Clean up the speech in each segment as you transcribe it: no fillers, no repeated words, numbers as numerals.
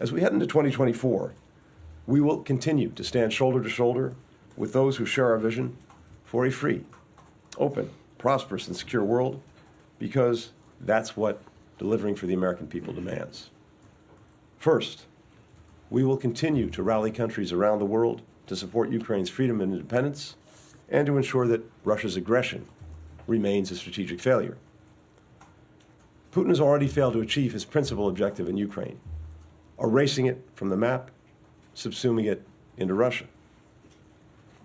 As we head into 2024, we will continue to stand shoulder to shoulder with those who share our vision for a free, open, prosperous, and secure world, because that's what delivering for the American people demands. First, we will continue to rally countries around the world to support Ukraine's freedom and independence and to ensure that Russia's aggression remains a strategic failure. Putin has already failed to achieve his principal objective in Ukraine, erasing it from the map, subsuming it into Russia.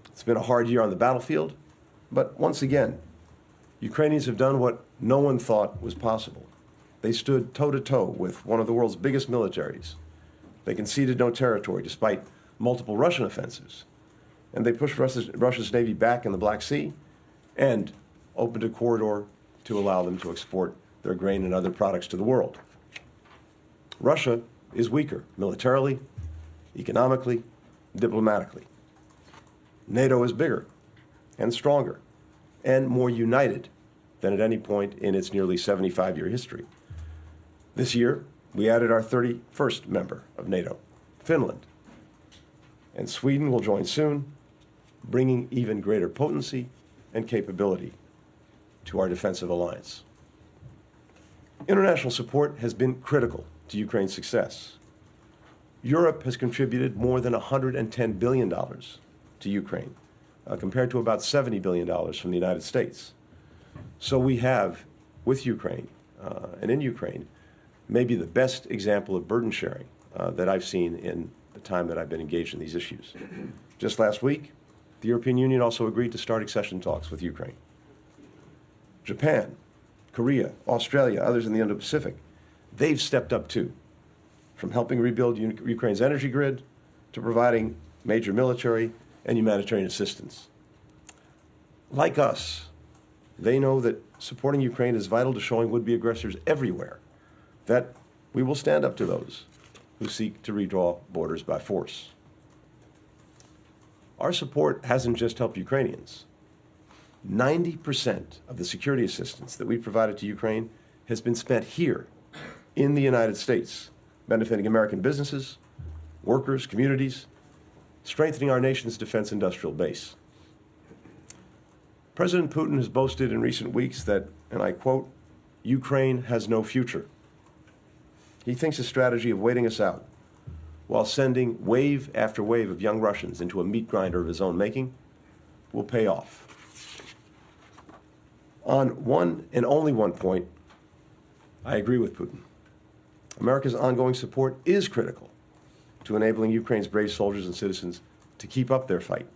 It's been a hard year on the battlefield, but once again, Ukrainians have done what no one thought was possible. They stood toe-to-toe with one of the world's biggest militaries. They conceded no territory despite multiple Russian offensives. And they pushed Russia's Navy back in the Black Sea and opened a corridor to allow them to export their grain and other products to the world. Russia is weaker militarily, economically, diplomatically. NATO is bigger and stronger and more united than at any point in its nearly 75-year history. This year, we added our 31st member of NATO, Finland. And Sweden will join soon, bringing even greater potency and capability to our defensive alliance. International support has been critical to Ukraine's success. Europe has contributed more than $110 billion to Ukraine, compared to about $70 billion from the United States. So we have, with Ukraine and in Ukraine, maybe the best example of burden sharing that I've seen in the time that I've been engaged in these issues. Just last week, the European Union also agreed to start accession talks with Ukraine. Japan, Korea, Australia, others in the Indo-Pacific, they've stepped up too, from helping rebuild Ukraine's energy grid to providing major military and humanitarian assistance. Like us, they know that supporting Ukraine is vital to showing would-be aggressors everywhere that we will stand up to those who seek to redraw borders by force. Our support hasn't just helped Ukrainians. 90% of the security assistance that we provided to Ukraine has been spent here in the United States, benefiting American businesses, workers, communities, strengthening our nation's defense industrial base. President Putin has boasted in recent weeks that, and I quote, Ukraine has no future. He thinks his strategy of waiting us out while sending wave after wave of young Russians into a meat grinder of his own making will pay off. On one and only one point, I agree with Putin. America's ongoing support is critical to enabling Ukraine's brave soldiers and citizens to keep up their fight,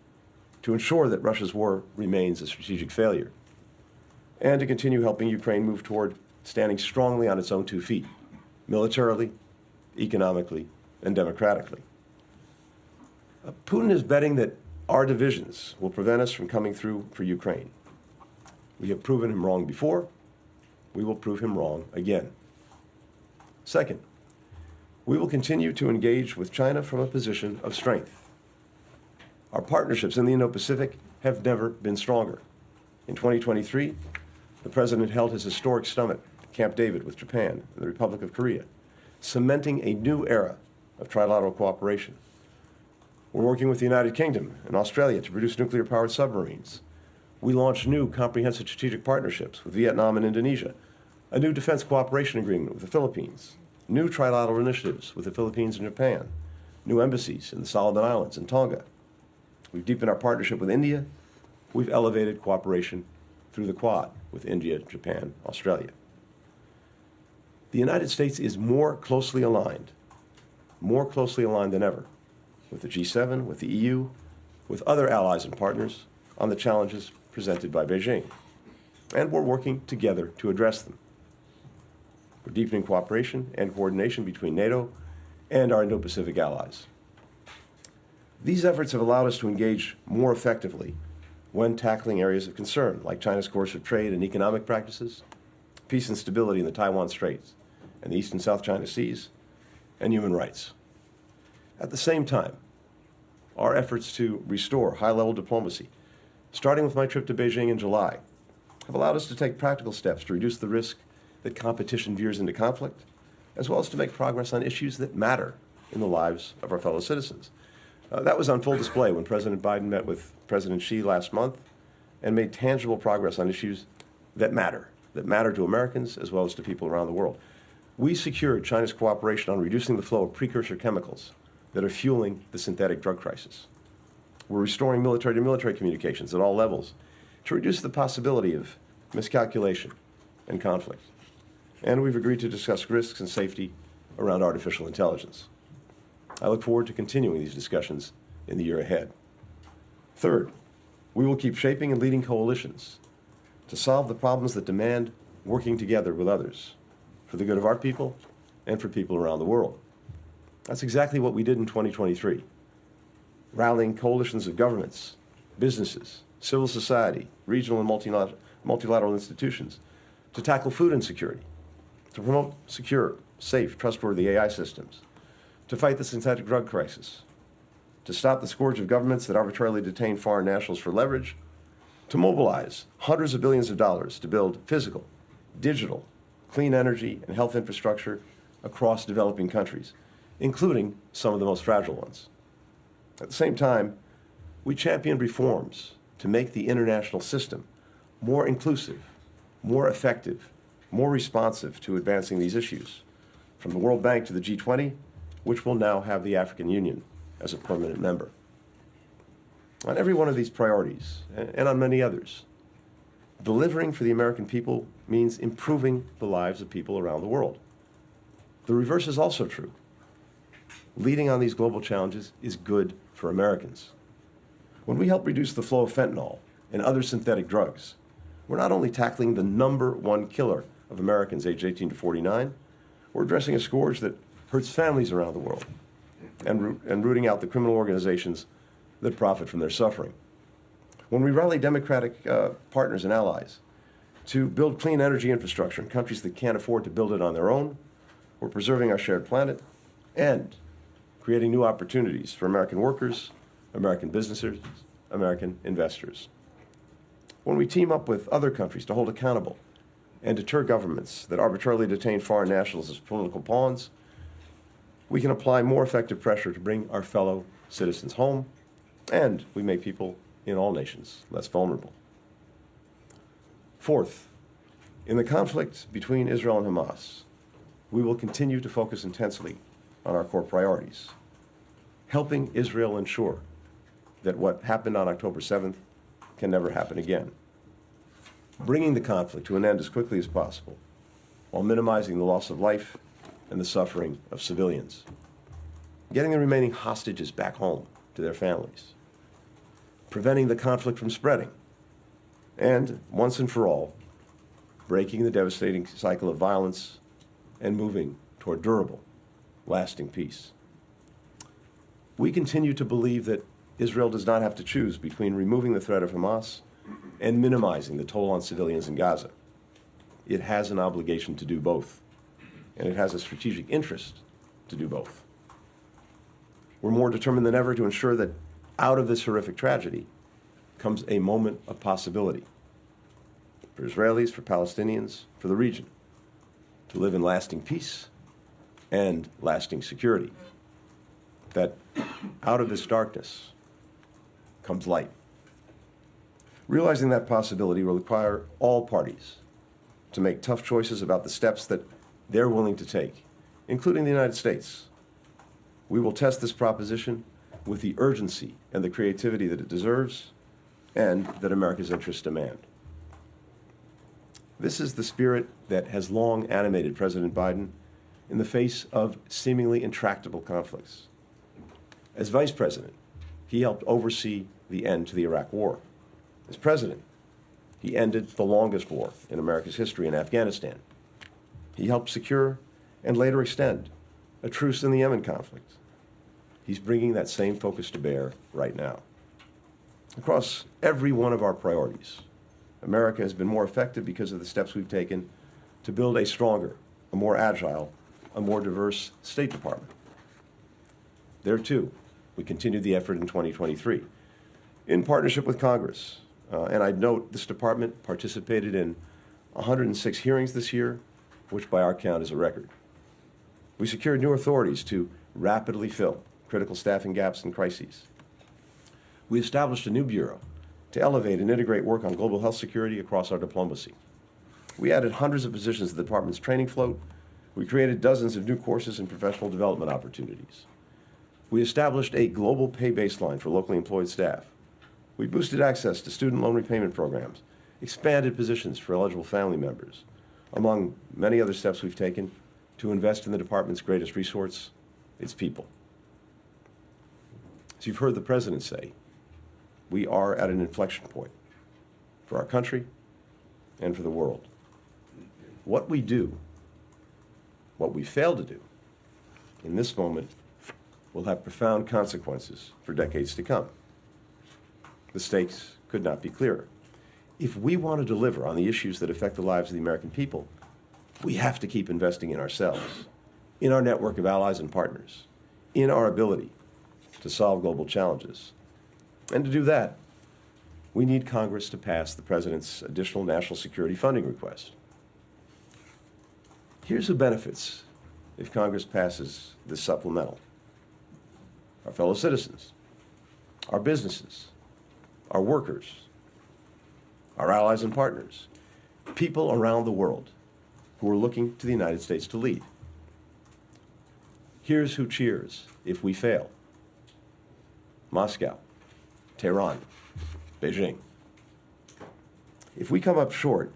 to ensure that Russia's war remains a strategic failure, and to continue helping Ukraine move toward standing strongly on its own 2 feet, militarily, economically, and democratically. Putin is betting that our divisions will prevent us from coming through for Ukraine. We have proven him wrong before. We will prove him wrong again. Second, we will continue to engage with China from a position of strength. Our partnerships in the Indo-Pacific have never been stronger. In 2023, the President held his historic summit at Camp David with Japan and the Republic of Korea, cementing a new era of trilateral cooperation. We're working with the United Kingdom and Australia to produce nuclear-powered submarines. We launched new comprehensive strategic partnerships with Vietnam and Indonesia, a new defense cooperation agreement with the Philippines, new trilateral initiatives with the Philippines and Japan, new embassies in the Solomon Islands and Tonga. We've deepened our partnership with India. We've elevated cooperation through the Quad with India, Japan, Australia. The United States is more closely aligned than ever with the G7, with the EU, with other allies and partners on the challenges presented by Beijing. And we're working together to address them. We're deepening cooperation and coordination between NATO and our Indo-Pacific allies. These efforts have allowed us to engage more effectively when tackling areas of concern, like China's coercive trade and economic practices, peace and stability in the Taiwan Straits and the East and South China Seas, and human rights. At the same time, our efforts to restore high-level diplomacy, starting with my trip to Beijing in July, have allowed us to take practical steps to reduce the risk that competition veers into conflict, as well as to make progress on issues that matter in the lives of our fellow citizens. That was on full display when President Biden met with President Xi last month and made tangible progress on issues that matter to Americans as well as to people around the world. We secured China's cooperation on reducing the flow of precursor chemicals that are fueling the synthetic drug crisis. We're restoring military-to-military communications at all levels to reduce the possibility of miscalculation and conflict. And we've agreed to discuss risks and safety around artificial intelligence. I look forward to continuing these discussions in the year ahead. Third, we will keep shaping and leading coalitions to solve the problems that demand working together with others for the good of our people and for people around the world. That's exactly what we did in 2023, rallying coalitions of governments, businesses, civil society, regional and multilateral institutions to tackle food insecurity, to promote secure, safe, trustworthy AI systems, to fight the synthetic drug crisis, to stop the scourge of governments that arbitrarily detain foreign nationals for leverage, to mobilize hundreds of billions of dollars to build physical, digital, clean energy and health infrastructure across developing countries, including some of the most fragile ones. At the same time, we championed reforms to make the international system more inclusive, more effective, more responsive to advancing these issues, from the World Bank to the G20, which will now have the African Union as a permanent member. On every one of these priorities, and on many others, delivering for the American people means improving the lives of people around the world. The reverse is also true. Leading on these global challenges is good for Americans. When we help reduce the flow of fentanyl and other synthetic drugs, we're not only tackling the #1 killer of Americans aged 18 to 49, we're addressing a scourge that hurts families around the world and rooting out the criminal organizations that profit from their suffering. When we rally democratic partners and allies to build clean energy infrastructure in countries that can't afford to build it on their own, we're preserving our shared planet and creating new opportunities for American workers, American businesses, American investors. When we team up with other countries to hold accountable and deter governments that arbitrarily detain foreign nationals as political pawns, we can apply more effective pressure to bring our fellow citizens home, and we make people in all nations less vulnerable. Fourth, in the conflict between Israel and Hamas, we will continue to focus intensely on our core priorities, helping Israel ensure that what happened on October 7th can never happen again, bringing the conflict to an end as quickly as possible while minimizing the loss of life and the suffering of civilians, getting the remaining hostages back home to their families, preventing the conflict from spreading, and, once and for all, breaking the devastating cycle of violence and moving toward durable, lasting peace. We continue to believe that Israel does not have to choose between removing the threat of Hamas and minimizing the toll on civilians in Gaza. It has an obligation to do both, and it has a strategic interest to do both. We're more determined than ever to ensure that out of this horrific tragedy comes a moment of possibility for Israelis, for Palestinians, for the region, to live in lasting peace and lasting security. That out of this darkness comes light. Realizing that possibility will require all parties to make tough choices about the steps that they're willing to take, including the United States. We will test this proposition with the urgency and the creativity that it deserves and that America's interests demand. This is the spirit that has long animated President Biden in the face of seemingly intractable conflicts. As vice president, he helped oversee the end to the Iraq War. As president, he ended the longest war in America's history in Afghanistan. He helped secure and later extend a truce in the Yemen conflict. He's bringing that same focus to bear right now. Across every one of our priorities, America has been more effective because of the steps we've taken to build a stronger, a more agile, a more diverse State Department. There, too, we continued the effort in 2023 in partnership with Congress. And I'd note this department participated in 106 hearings this year, which by our count is a record. We secured new authorities to rapidly fill critical staffing gaps and crises. We established a new bureau to elevate and integrate work on global health security across our diplomacy. We added hundreds of positions to the department's training float. We created dozens of new courses and professional development opportunities. We established a global pay baseline for locally employed staff. We boosted access to student loan repayment programs, expanded positions for eligible family members, among many other steps we've taken to invest in the department's greatest resource, its people. As you've heard the President say, we are at an inflection point for our country and for the world. What we do, what we fail to do in this moment will have profound consequences for decades to come. The stakes could not be clearer. If we want to deliver on the issues that affect the lives of the American people, we have to keep investing in ourselves, in our network of allies and partners, in our ability to solve global challenges. And to do that, we need Congress to pass the President's additional national security funding request. Here's the benefits if Congress passes this supplemental. Our fellow citizens, our businesses, our workers, our allies and partners, people around the world who are looking to the United States to lead. Here's who cheers if we fail: Moscow, Tehran, Beijing. If we come up short,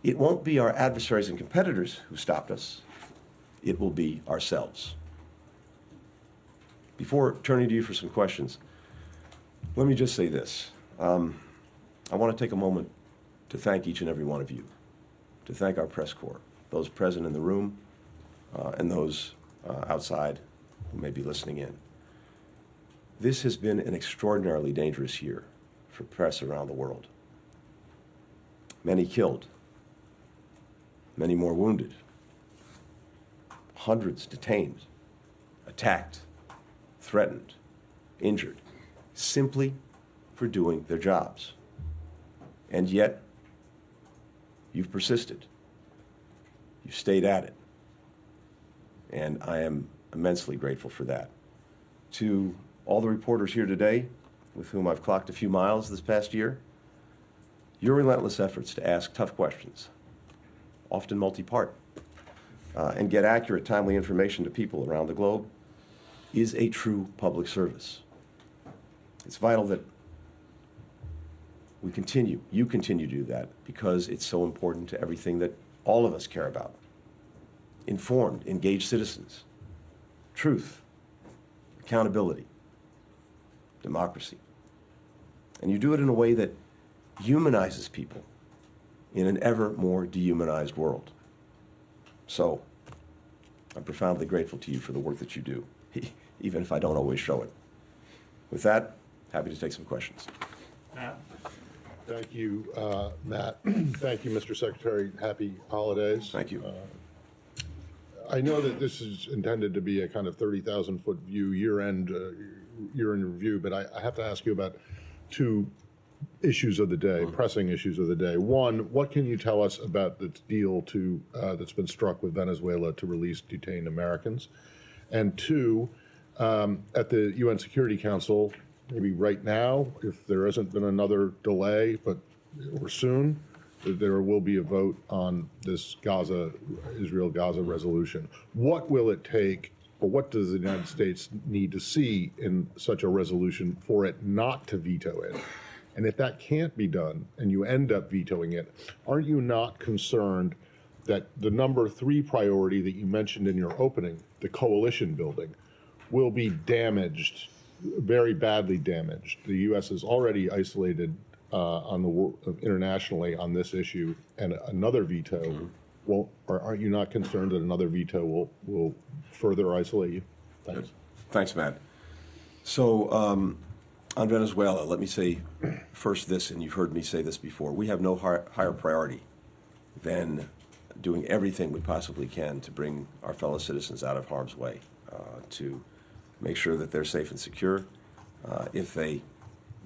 it won't be our adversaries and competitors who stopped us. It will be ourselves. Before turning to you for some questions, let me just say this. I want to take a moment to thank each and every one of you, to thank our press corps, those present in the room and those outside who may be listening in. This has been an extraordinarily dangerous year for press around the world. Many killed, many more wounded, hundreds detained, attacked, threatened, injured, simply for doing their jobs. And yet, you've persisted. You've stayed at it. And I am immensely grateful for that. To all the reporters here today, with whom I've clocked a few miles this past year, your relentless efforts to ask tough questions, often multi-part, and get accurate, timely information to people around the globe is a true public service. It's vital that you continue to do that, because it's so important to everything that all of us care about. Informed, engaged citizens, truth, accountability, democracy. And you do it in a way that humanizes people in an ever more dehumanized world. So, I'm profoundly grateful to you for the work that you do, even if I don't always show it. With that, happy to take some questions. Matt. Thank you, Matt. Thank you, Mr. Secretary. Happy holidays. Thank you. I know that this is intended to be a kind of 30,000-foot view, year-end review, but I have to ask you about two issues of the day, pressing issues of the day. One, what can you tell us about the deal that's been struck with Venezuela to release detained Americans? And two, at the UN Security Council, maybe right now, if there hasn't been another delay, or soon, there will be a vote on this Israel-Gaza resolution. What will it take, or what does the United States need to see in such a resolution for it not to veto it? And if that can't be done, and you end up vetoing it, aren't you not concerned that the number 3 priority that you mentioned in your opening, the coalition building, will be damaged, very badly damaged? The U.S. is already isolated internationally on this issue, and another veto aren't you not concerned that another veto will further isolate you? Thanks. Thanks, Matt. So on Venezuela, let me say first this, and you've heard me say this before. We have no higher priority than doing everything we possibly can to bring our fellow citizens out of harm's way, to make sure that they're safe and secure if they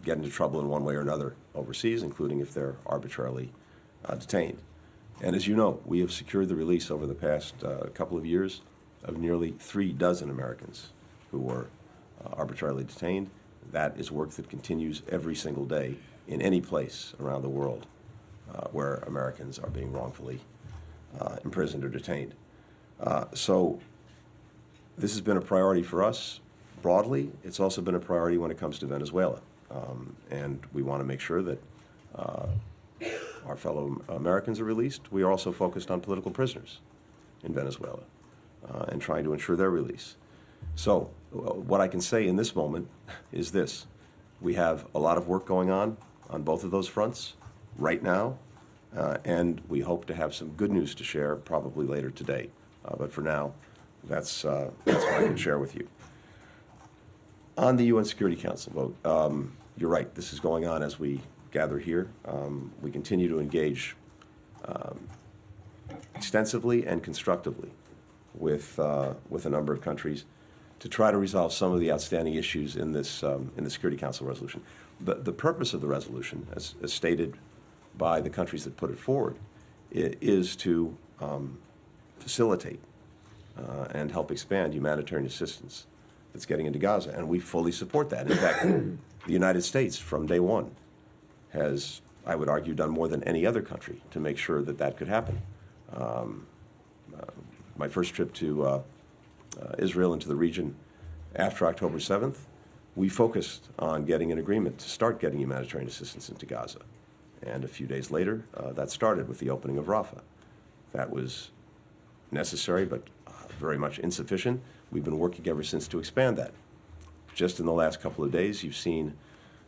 get into trouble in one way or another overseas, including if they're arbitrarily detained. And as you know, we have secured the release over the past couple of years of nearly 3 dozen Americans who were arbitrarily detained. That is work that continues every single day in any place around the world where Americans are being wrongfully imprisoned or detained. So this has been a priority for us broadly. It's also been a priority when it comes to Venezuela. And we want to make sure that our fellow Americans are released. We are also focused on political prisoners in Venezuela and trying to ensure their release. So what I can say in this moment is this. We have a lot of work going on both of those fronts right now, and we hope to have some good news to share probably later today. But for now, that's what I can share with you. On the UN Security Council vote, you're right. This is going on as we gather here. We continue to engage extensively and constructively with a number of countries to try to resolve some of the outstanding issues in the Security Council resolution. The purpose of the resolution, as stated by the countries that put it forward, is to facilitate and help expand humanitarian assistance that's getting into Gaza, and we fully support that. In fact, the United States, from day one, has, I would argue, done more than any other country to make sure that that could happen. My first trip to Israel and to the region after October 7th, we focused on getting an agreement to start getting humanitarian assistance into Gaza. And a few days later, that started with the opening of Rafah. That was necessary, but very much insufficient. We've been working ever since to expand that. Just in the last couple of days, you've seen,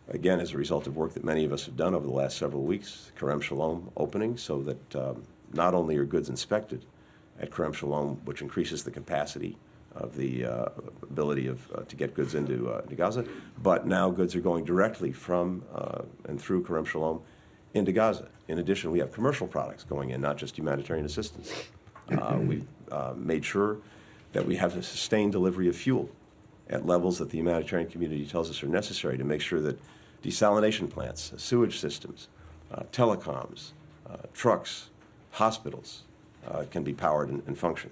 again, as a result of work that many of us have done over the last several weeks, Kerem Shalom opening, so that not only are goods inspected at Kerem Shalom, which increases the capacity of the ability to get goods into Gaza, but now goods are going directly from and through Kerem Shalom into Gaza. In addition, we have commercial products going in, not just humanitarian assistance. We've made sure that we have a sustained delivery of fuel at levels that the humanitarian community tells us are necessary to make sure that desalination plants, sewage systems, telecoms, trucks, hospitals can be powered and function.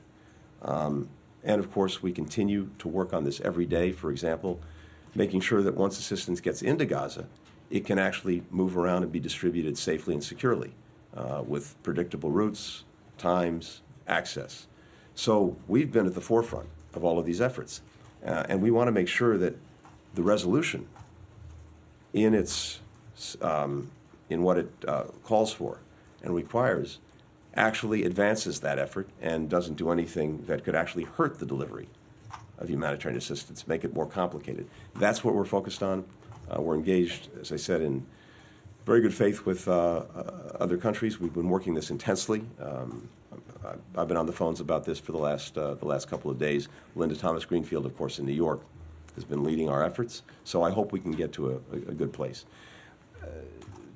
And of course, we continue to work on this every day. For example, making sure that once assistance gets into Gaza, it can actually move around and be distributed safely and securely with predictable routes, times, access. So we've been at the forefront of all of these efforts. And we want to make sure that the resolution in what it calls for and requires actually advances that effort and doesn't do anything that could actually hurt the delivery of humanitarian assistance, make it more complicated. That's what we're focused on. We're engaged, as I said, in very good faith with other countries. We've been working this intensely. I've been on the phones about this for the last couple of days. Linda Thomas Greenfield, of course, in New York, has been leading our efforts. So I hope we can get to a good place.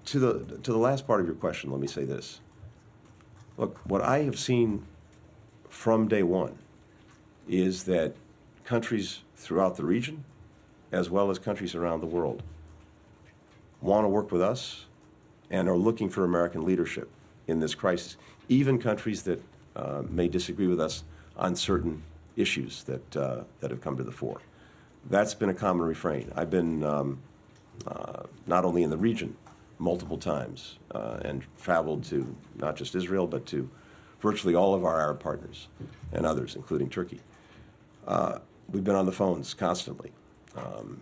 To the last part of your question, let me say this. Look, what I have seen from day one is that countries throughout the region, as well as countries around the world, want to work with us and are looking for American leadership in this crisis, even countries that may disagree with us on certain issues that have come to the fore. That's been a common refrain. I've been not only in the region multiple times and traveled to not just Israel, but to virtually all of our Arab partners and others, including Turkey. We've been on the phones constantly,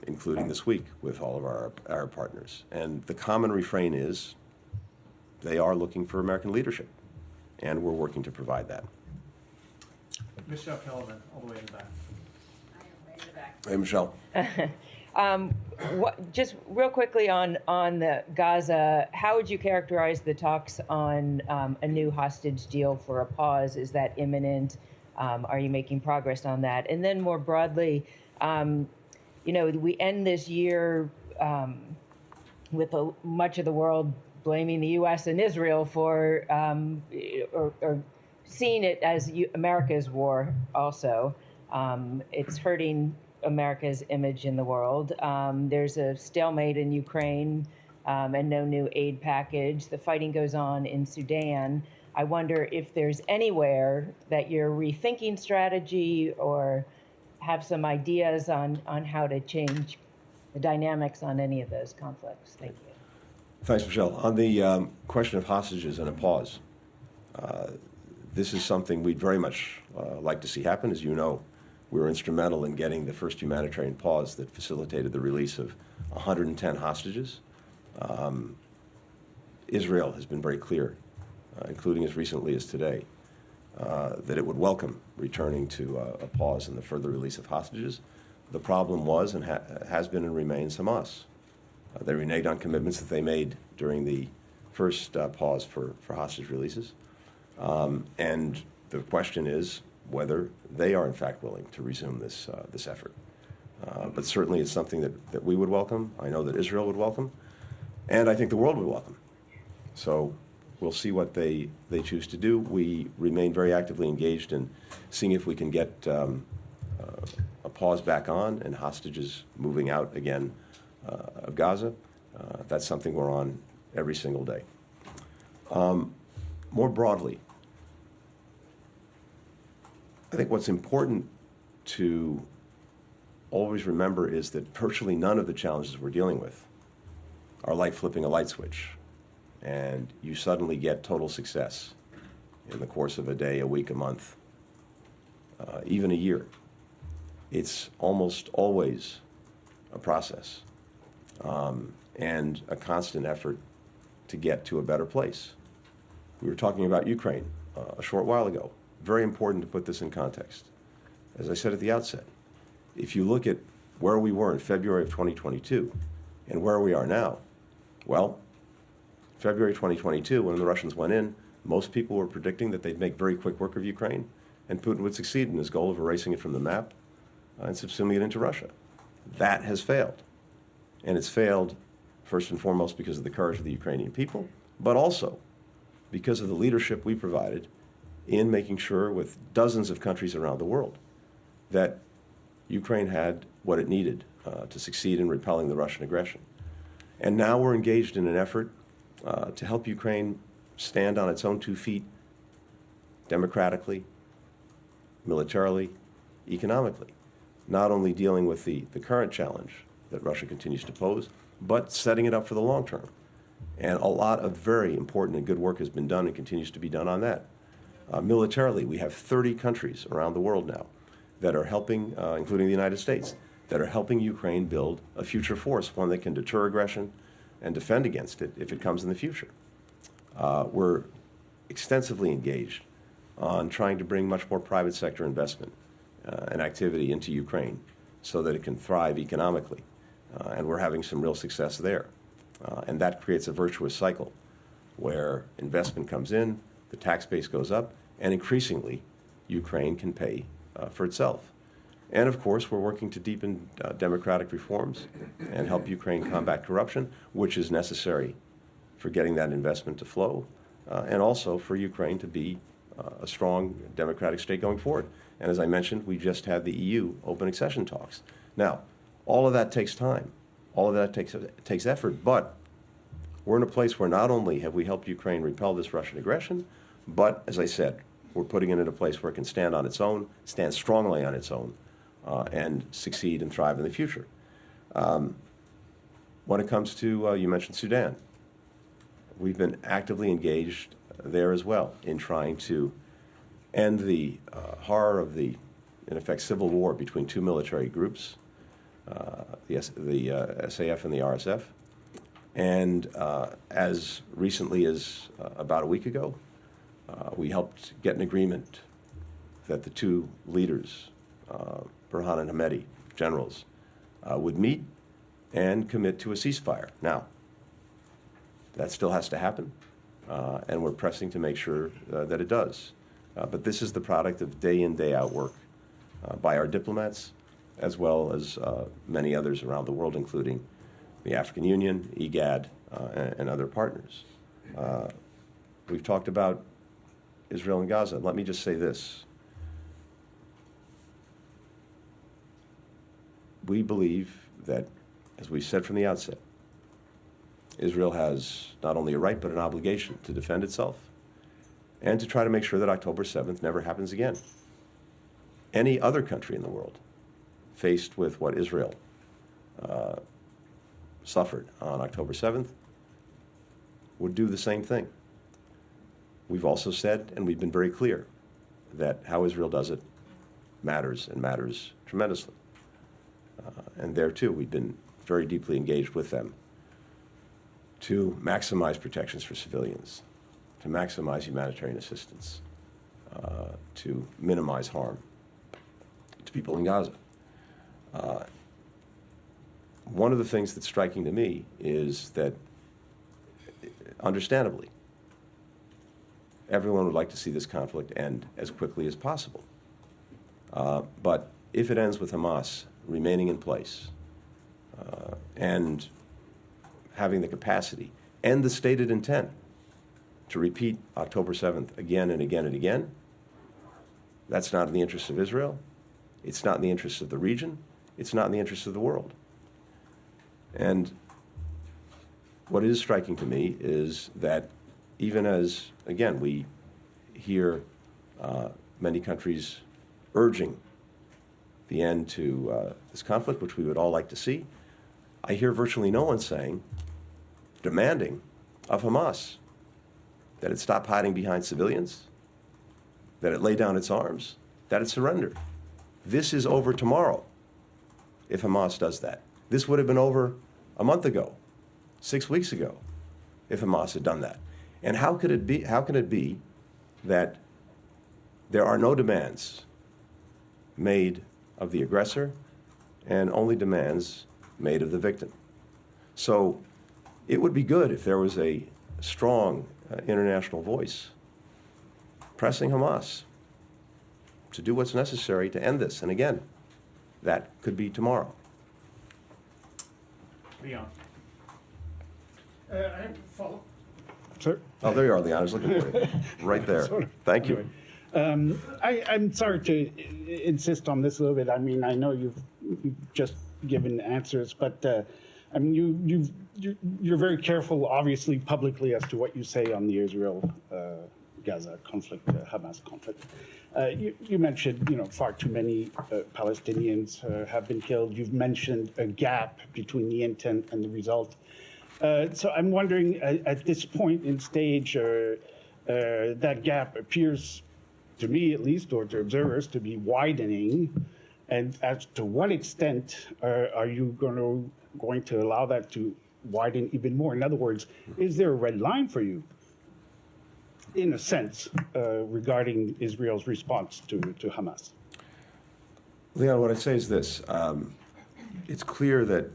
including this week with all of our Arab partners. And the common refrain is they are looking for American leadership, and we're working to provide that. Michelle Kellerman, all the way in the back. I am right in the back. Hey, Michelle. Just real quickly on the Gaza, how would you characterize the talks on a new hostage deal for a pause? Is that imminent? Are you making progress on that? And then more broadly, we end this year with much of the world blaming the U.S. and Israel for or seeing it as America's war also. It's hurting America's image in the world. There's a stalemate in Ukraine and no new aid package. The fighting goes on in Sudan. I wonder if there's anywhere that you're rethinking strategy or have some ideas on how to change the dynamics on any of those conflicts. Thank you. Thanks, Michelle. On the question of hostages and a pause, this is something we'd very much like to see happen. As you know, we were instrumental in getting the first humanitarian pause that facilitated the release of 110 hostages. Israel has been very clear, including as recently as today, that it would welcome returning to a pause in the further release of hostages. The problem was and has been and remains Hamas. They reneged on commitments that they made during the first pause for hostage releases. And the question is whether they are in fact willing to resume this effort. But certainly it's something that we would welcome. I know that Israel would welcome. And I think the world would welcome. So we'll see what they choose to do. We remain very actively engaged in seeing if we can get a pause back on and hostages moving out again of Gaza. That's something we're on every single day. More broadly, I think what's important to always remember is that virtually none of the challenges we're dealing with are like flipping a light switch and you suddenly get total success in the course of a day, a week, a month, even a year. It's almost always a process and a constant effort to get to a better place. We were talking about Ukraine a short while ago. Very important to put this in context. As I said at the outset, if you look at where we were in February of 2022 and where we are now, well, February 2022, when the Russians went in, most people were predicting that they'd make very quick work of Ukraine and Putin would succeed in his goal of erasing it from the map and subsuming it into Russia. That has failed. And it's failed first and foremost because of the courage of the Ukrainian people, but also because of the leadership we provided in making sure with dozens of countries around the world that Ukraine had what it needed to succeed in repelling the Russian aggression. And now we're engaged in an effort to help Ukraine stand on its own 2 feet democratically, militarily, economically, not only dealing with the current challenge that Russia continues to pose, but setting it up for the long term. And a lot of very important and good work has been done and continues to be done on that. Militarily, we have 30 countries around the world now that are helping, including the United States, that are helping Ukraine build a future force, one that can deter aggression and defend against it if it comes in the future. We're extensively engaged on trying to bring much more private sector investment and activity into Ukraine so that it can thrive economically. And we're having some real success there. And that creates a virtuous cycle where investment comes in, the tax base goes up, and increasingly Ukraine can pay for itself. And of course, we're working to deepen democratic reforms and help Ukraine combat corruption, which is necessary for getting that investment to flow, and also for Ukraine to be a strong democratic state going forward. And as I mentioned, we just had the EU open accession talks. Now, all of that takes time. All of that takes effort, but we're in a place where not only have we helped Ukraine repel this Russian aggression, but as I said, we're putting it in a place where it can stand on its own, stand strongly on its own, and succeed and thrive in the future. When it comes to, you mentioned Sudan, we've been actively engaged there as well in trying to end the horror of the, in effect, civil war between 2 military groups, the SAF and the RSF. And as recently as about a week ago, we helped get an agreement that the 2 leaders, Burhan and Hamedi, generals, would meet and commit to a ceasefire. Now, that still has to happen, and we're pressing to make sure that it does. But this is the product of day in, day out work by our diplomats, as well as many others around the world, including the African Union, IGAD, and other partners. We've talked about Israel and Gaza. Let me just say this. We believe that, as we said from the outset, Israel has not only a right but an obligation to defend itself and to try to make sure that October 7th never happens again. Any other country in the world faced with what Israel suffered on October 7th, would do the same thing. We've also said, and we've been very clear, that how Israel does it matters and matters tremendously. And there, too, we've been very deeply engaged with them to maximize protections for civilians, to maximize humanitarian assistance, to minimize harm to people in Gaza. One of the things that's striking to me is that, understandably, everyone would like to see this conflict end as quickly as possible. But if it ends with Hamas remaining in place and having the capacity and the stated intent to repeat October 7th again and again and again, that's not in the interests of Israel. It's not in the interests of the region. It's not in the interests of the world. And what is striking to me is that even as, again, we hear many countries urging the end to this conflict, which we would all like to see, I hear virtually no one saying, demanding of Hamas that it stop hiding behind civilians, that it lay down its arms, that it surrender. This is over tomorrow if Hamas does that. This would have been over a month ago, 6 weeks ago, if Hamas had done that. And how can it be that there are no demands made of the aggressor and only demands made of the victim? So it would be good if there was a strong international voice pressing Hamas to do what's necessary to end this. And again, that could be tomorrow. Leon. I have a follow. Sir? Oh, there you are, Leon. I was looking for you. Right there. Sort of. Thank you. I'm sorry to insist on this a little bit. I mean, I know you've just given answers, but I mean, you're very careful, obviously, publicly as to what you say on the Israel-Gaza conflict, Hamas conflict. You mentioned, far too many Palestinians have been killed. You've mentioned a gap between the intent and the result. So I'm wondering, at this point in stage, that gap appears, to me at least, or to observers, to be widening. And as to what extent are you going to allow that to widen even more? In other words, is there a red line for you, in a sense, regarding Israel's response to Hamas? Leon, what I'd say is this. It's clear that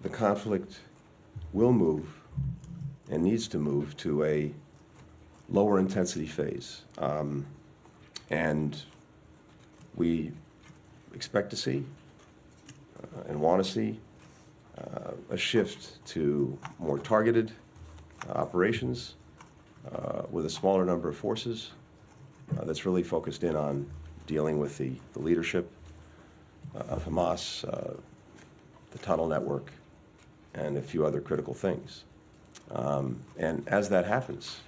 the conflict will move and needs to move to a lower intensity phase. And we expect to see and want to see a shift to more targeted operations with a smaller number of forces that's really focused in on dealing with the leadership of Hamas, the tunnel network, and a few other critical things. And as that happens,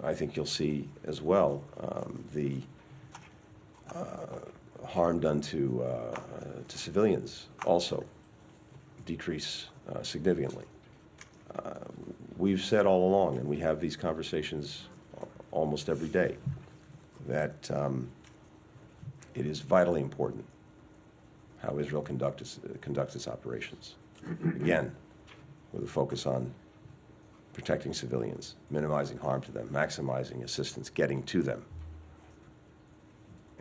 I think you'll see as well the harm done to civilians also decrease significantly. We've said all along, and we have these conversations almost every day, that it is vitally important how Israel conducts its operations. Again, with a focus on protecting civilians, minimizing harm to them, maximizing assistance getting to them.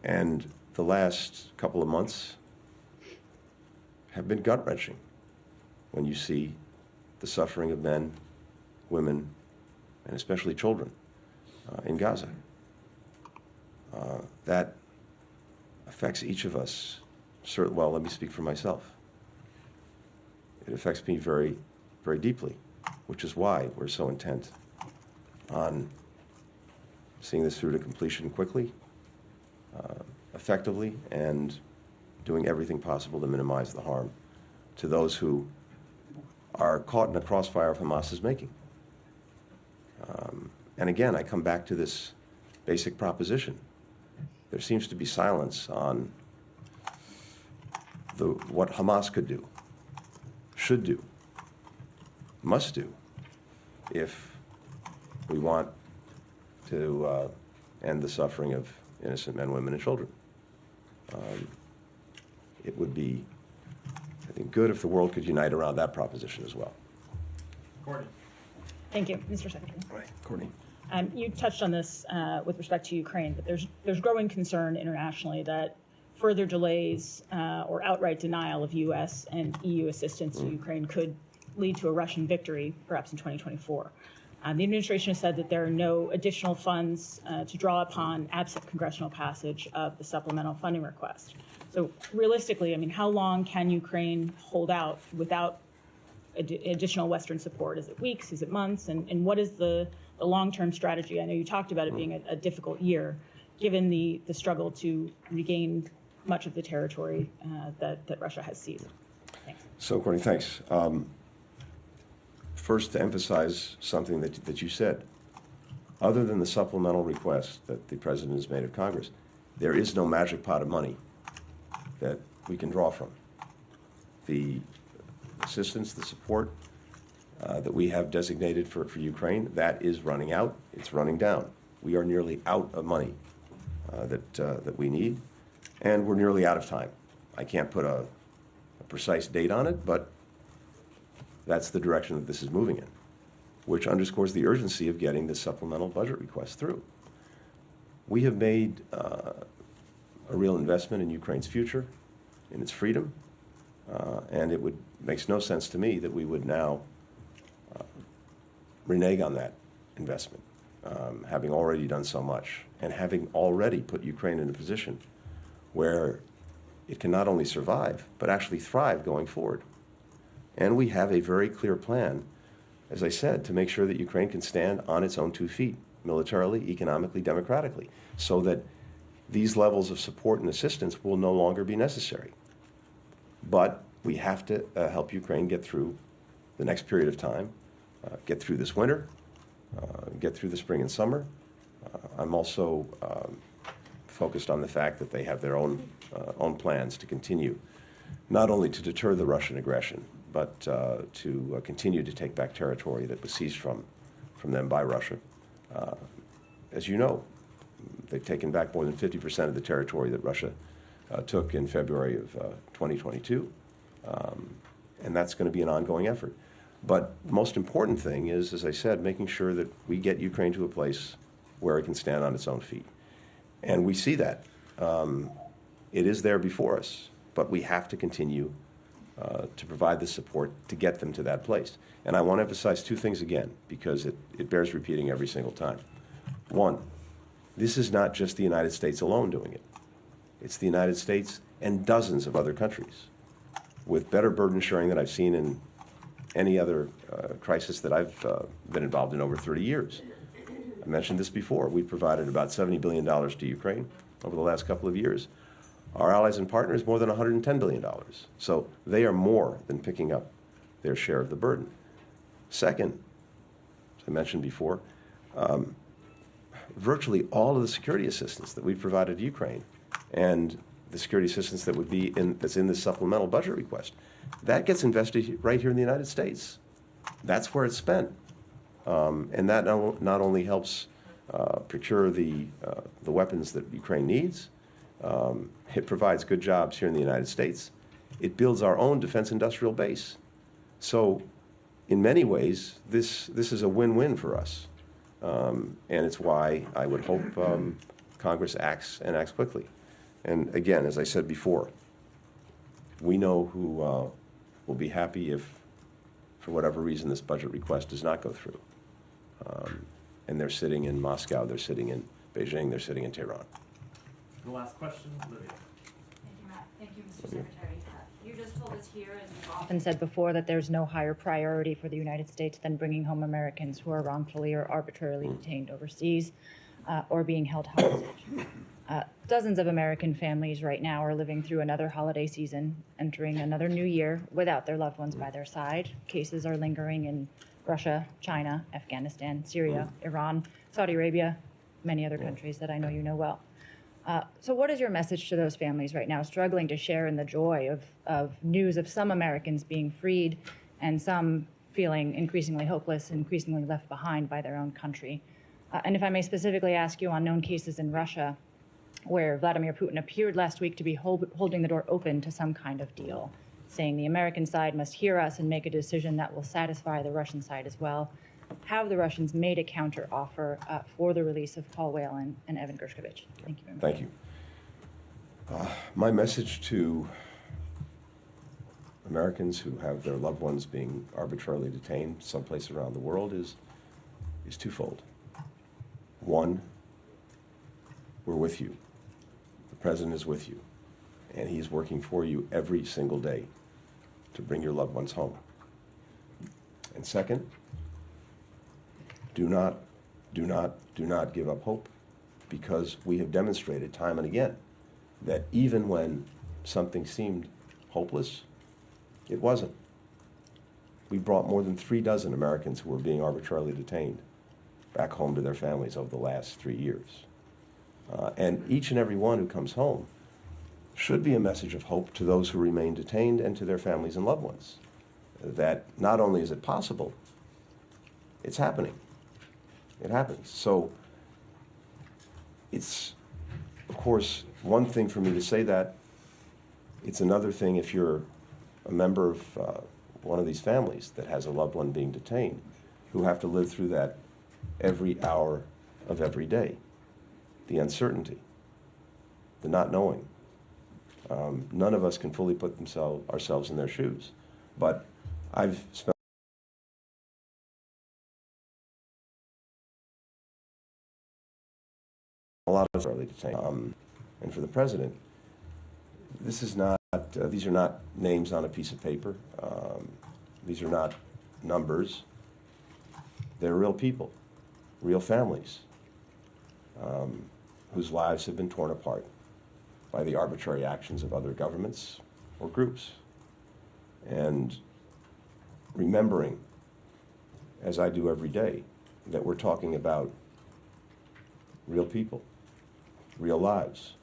And the last couple of months have been gut-wrenching when you see the suffering of men, women, and especially children in Gaza. That affects each of us. Well, let me speak for myself. It affects me very, very deeply, which is why we're so intent on seeing this through to completion quickly, effectively, and doing everything possible to minimize the harm to those who are caught in a crossfire of Hamas's making. And again, I come back to this basic proposition. There seems to be silence on what Hamas could do, should do, must do, if we want to end the suffering of innocent men, women, and children. It would be, I think, good if the world could unite around that proposition as well. Courtney. Thank you, Mr. Secretary. Right, Courtney. You touched on this with respect to Ukraine, but there's growing concern internationally that further delays or outright denial of U.S. and EU assistance to Ukraine could lead to a Russian victory, perhaps in 2024. The administration has said that there are no additional funds to draw upon absent congressional passage of the supplemental funding request. So realistically, I mean, how long can Ukraine hold out without additional Western support? Is it weeks? Is it months? And what is the long-term strategy? I know you talked about it being a difficult year, given the struggle to regain much of the territory that Russia has seized. Thanks. So, Courtney, thanks. First, to emphasize something that you said. Other than the supplemental request that the President has made of Congress, there is no magic pot of money that we can draw from. The assistance, the support that we have designated for Ukraine, that is running out. It's running down. We are nearly out of money that we need, and we're nearly out of time. I can't put a precise date on it, but that's the direction that this is moving in, which underscores the urgency of getting the supplemental budget request through. We have made a real investment in Ukraine's future, in its freedom, and it makes no sense to me that we would now renege on that investment, having already done so much, and having already put Ukraine in a position where it can not only survive, but actually thrive going forward. And we have a very clear plan, as I said, to make sure that Ukraine can stand on its own 2 feet, militarily, economically, democratically, so that these levels of support and assistance will no longer be necessary. But we have to help Ukraine get through the next period of time, get through this winter, get through the spring and summer. I'm also focused on the fact that they have their own plans to continue, not only to deter the Russian aggression, but to continue to take back territory that was seized from them by Russia. As you know, they've taken back more than 50% of the territory that Russia took in February of 2022, and that's going to be an ongoing effort. But the most important thing is, as I said, making sure that we get Ukraine to a place where it can stand on its own feet. And we see that. It is there before us, but we have to continue to provide the support to get them to that place. And I want to emphasize 2 things again, because it bears repeating every single time. One, this is not just the United States alone doing it. It's the United States and dozens of other countries with better burden sharing than I've seen in any other crisis that I've been involved in over 30 years. I mentioned this before. We've provided about $70 billion to Ukraine over the last couple of years. Our allies and partners, more than $110 billion. So they are more than picking up their share of the burden. Second, as I mentioned before, virtually all of the security assistance that we've provided to Ukraine and the security assistance that would be that's in the supplemental budget request, that gets invested right here in the United States. That's where it's spent. And that not only helps procure the weapons that Ukraine needs, it provides good jobs here in the United States. It builds our own defense industrial base. So in many ways, this is a win-win for us. And it's why I would hope Congress acts quickly. And again, as I said before, we know who will be happy if, for whatever reason, this budget request does not go through. And they're sitting in Moscow, they're sitting in Beijing, they're sitting in Tehran. The last question, Lydia. Thank you, Matt. Thank you, Mr. Secretary. You just told us here, as you've Often said before, that there's no higher priority for the United States than bringing home Americans who are wrongfully or arbitrarily detained overseas or being held hostage. Dozens of American families right now are living through another holiday season, entering another new year without their loved ones by their side. Cases are lingering in Russia, China, Afghanistan, Syria, Iran, Saudi Arabia, many other countries that I know you know well. So what is your message to those families right now struggling to share in the joy of news of some Americans being freed and some feeling increasingly hopeless, increasingly left behind by their own country? And if I may specifically ask you on known cases in Russia, where Vladimir Putin appeared last week to be holding the door open to some kind of deal, saying the American side must hear us and make a decision that will satisfy the Russian side as well. Have the Russians made a counter-offer for the release of Paul Whelan and Evan Gershkovich? Thank you very much. Thank you. My message to Americans who have their loved ones being arbitrarily detained someplace around the world is twofold. One, we're with you. The President is with you, and he's working for you every single day to bring your loved ones home. And second, do not give up hope, because we have demonstrated time and again that even when something seemed hopeless, it wasn't. We brought more than 36 Americans who were being arbitrarily detained back home to their families over the last 3 years. And each and every one who comes home should be a message of hope to those who remain detained and to their families and loved ones. That not only is it possible, it's happening. It happens. So it's, of course, one thing for me to say that. It's another thing if you're a member of one of these families that has a loved one being detained, who have to live through that every hour of every day. The uncertainty, the not knowing. None of us can fully put ourselves in their shoes. But I've spent a lot of early detained. And for the President, this is not, these are not names on a piece of paper. These are not numbers. They're real people, real families, whose lives have been torn apart by the arbitrary actions of other governments or groups. And remembering, as I do every day, that we're talking about real people, real lives,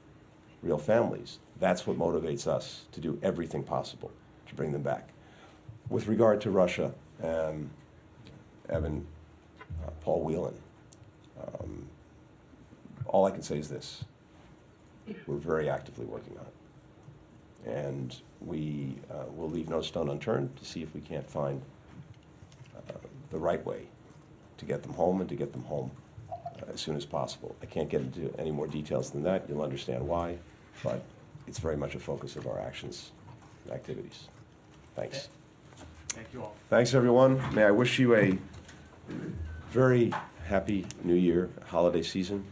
real families. That's what motivates us to do everything possible to bring them back. With regard to Russia, Evan, Paul Whelan, all I can say is this: we're very actively working on it. And we will leave no stone unturned to see if we can't find the right way to get them home and to get them home as soon as possible. I can't get into any more details than that. You'll understand why, but it's very much a focus of our actions and activities. Thanks. Thank you all. Thanks, everyone. May I wish you a very happy New Year, holiday season.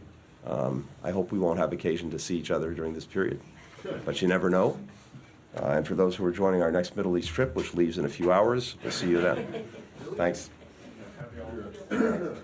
I hope we won't have occasion to see each other during this period, but you never know. And for those who are joining our next Middle East trip, which leaves in a few hours, we'll see you then. Thanks. Happy holidays.